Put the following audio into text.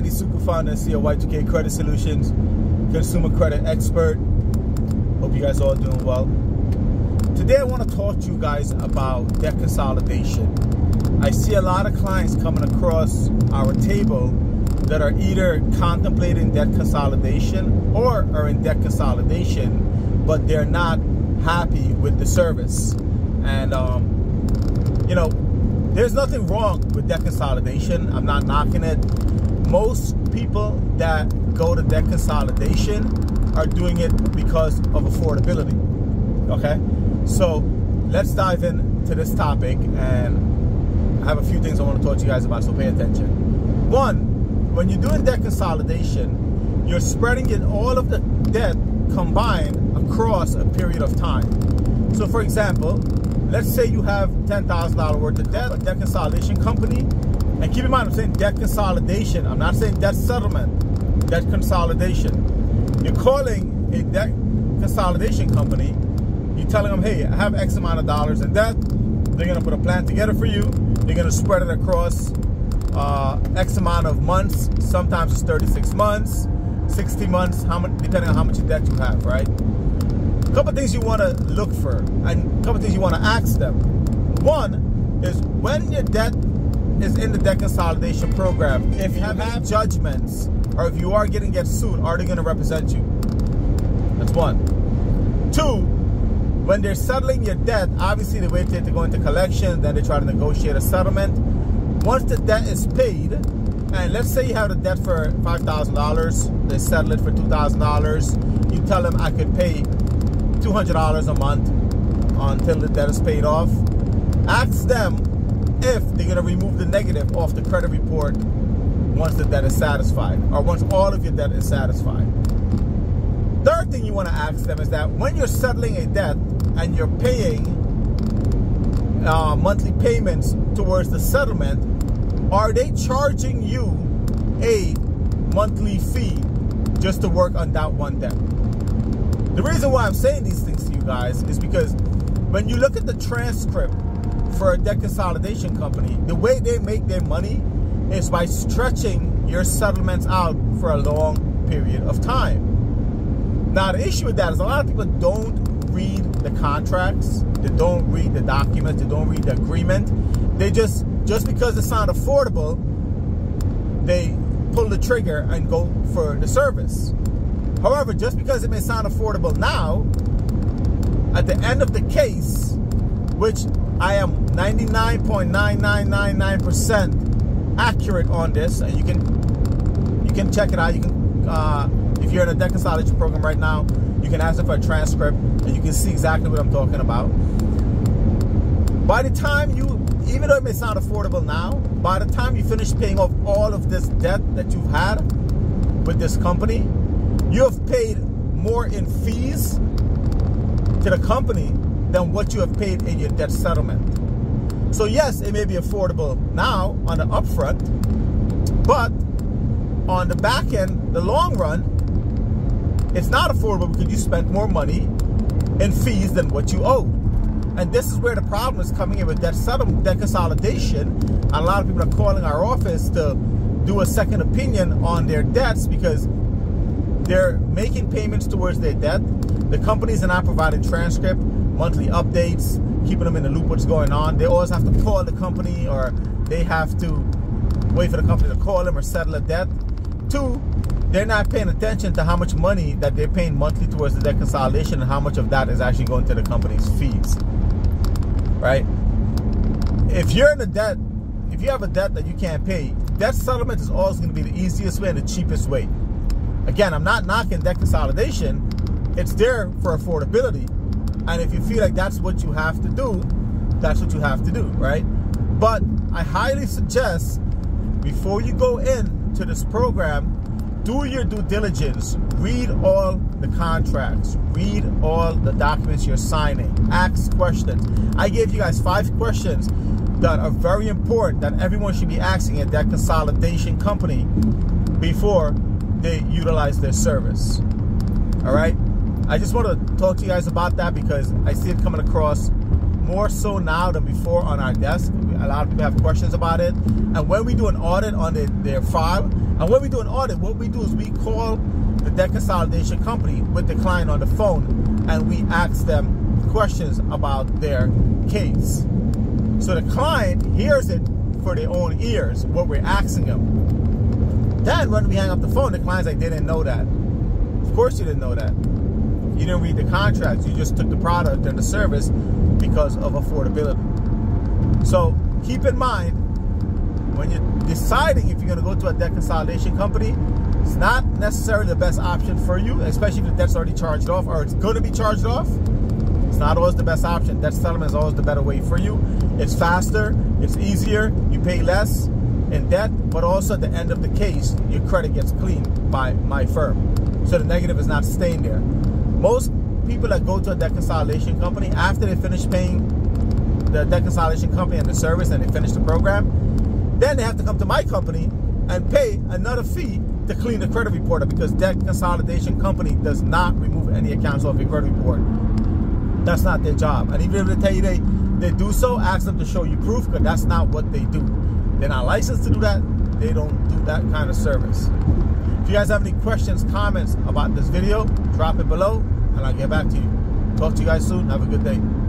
Andy, super founder and CEO of Y2K Credit Solutions, consumer credit expert. Hope you guys are all doing well. Today I want to talk to you guys about debt consolidation. I see a lot of clients coming across our table that are either contemplating debt consolidation or are in debt consolidation, but they're not happy with the service. And you know, there's nothing wrong with debt consolidation. I'm not knocking it. Most people that go to debt consolidation are doing it because of affordability. Okay, so let's dive into this topic, and I have a few things I want to talk to you guys about, so pay attention. One, when you're doing debt consolidation, you're spreading in all of the debt combined across a period of time. So for example, let's say you have $10,000 worth of debt, a debt consolidation company. And keep in mind, I'm saying debt consolidation. I'm not saying debt settlement, debt consolidation. You're calling a debt consolidation company. You're telling them, hey, I have X amount of dollars in debt. They're going to put a plan together for you. They're going to spread it across X amount of months. Sometimes it's 36 months, 60 months, depending on how much debt you have, right? A couple of things you want to look for, and a couple of things you want to ask them. One is, when your debt is in the debt consolidation program, if you have judgments or if you are getting sued, are they going to represent you? That's one. Two, when they're settling your debt, obviously they wait till to go into collection, then they try to negotiate a settlement. Once the debt is paid, and let's say you have the debt for $5,000, they settle it for $2,000, you tell them I could pay $200 a month until the debt is paid off. Ask them if they're going to remove the negative off the credit report once the debt is satisfied, or once all of your debt is satisfied. Third thing you want to ask them is that when you're settling a debt and you're paying monthly payments towards the settlement, are they charging you a monthly fee just to work on that one debt? The reason why I'm saying these things to you guys is because when you look at the transcript for a debt consolidation company, the way they make their money is by stretching your settlements out for a long period of time. Now, the issue with that is a lot of people don't read the contracts, they don't read the documents, they don't read the agreement. They just because it sounds affordable, they pull the trigger and go for the service. However, just because it may sound affordable now, at the end of the case, which I am 99.9999% accurate on this, and you can check it out. You can, if you're in a debt consolidation program right now, you can ask them for a transcript, and you can see exactly what I'm talking about. By the time even though it may sound affordable now, by the time you finish paying off all of this debt that you've had with this company, you have paid more in fees to the company than what you have paid in your debt settlement. So yes, it may be affordable now on the upfront, but on the back end, the long run, it's not affordable because you spent more money in fees than what you owe. And this is where the problem is coming in with debt settlement, debt consolidation. And a lot of people are calling our office to do a second opinion on their debts because they're making payments towards their debt. The companies are not providing transcript, monthly updates, keeping them in the loop what's going on. They always have to call the company, or they have to wait for the company to call them or settle a debt. Two, they're not paying attention to how much money that they're paying monthly towards the debt consolidation and how much of that is actually going to the company's fees, right? If you're in a debt, if you have a debt that you can't pay, debt settlement is always going to be the easiest way and the cheapest way. Again, I'm not knocking debt consolidation. It's there for affordability. And if you feel like that's what you have to do, that's what you have to do, right? But I highly suggest, before you go into this program, do your due diligence. Read all the contracts. Read all the documents you're signing. Ask questions. I gave you guys 5 questions that are very important that everyone should be asking at that consolidation company before they utilize their service. All right? I just want to talk to you guys about that because I see it coming across more so now than before on our desk. A lot of people have questions about it. And when we do an audit on their file, and when we do an audit, what we do is we call the debt consolidation company with the client on the phone, and we ask them questions about their case. So the client hears it for their own ears, what we're asking them. Then when we hang up the phone, the client's like, they didn't know that. Of course you didn't know that. You didn't read the contracts. You just took the product and the service because of affordability. So keep in mind, when you're deciding if you're going to go to a debt consolidation company, it's not necessarily the best option for you, especially if the debt's already charged off or it's going to be charged off. It's not always the best option. Debt settlement is always the better way for you. It's faster, it's easier, you pay less in debt, but also at the end of the case, your credit gets cleaned by my firm. So the negative is not staying there. Most people that go to a debt consolidation company, after they finish paying the debt consolidation company and the service and they finish the program, then they have to come to my company and pay another fee to clean the credit report, because debt consolidation company does not remove any accounts off your credit report. That's not their job. And even if they tell you they do so, ask them to show you proof, because that's not what they do. They're not licensed to do that. They don't do that kind of service. If you guys have any questions, comments about this video, drop it below and I'll get back to you. Talk to you guys soon. Have a good day.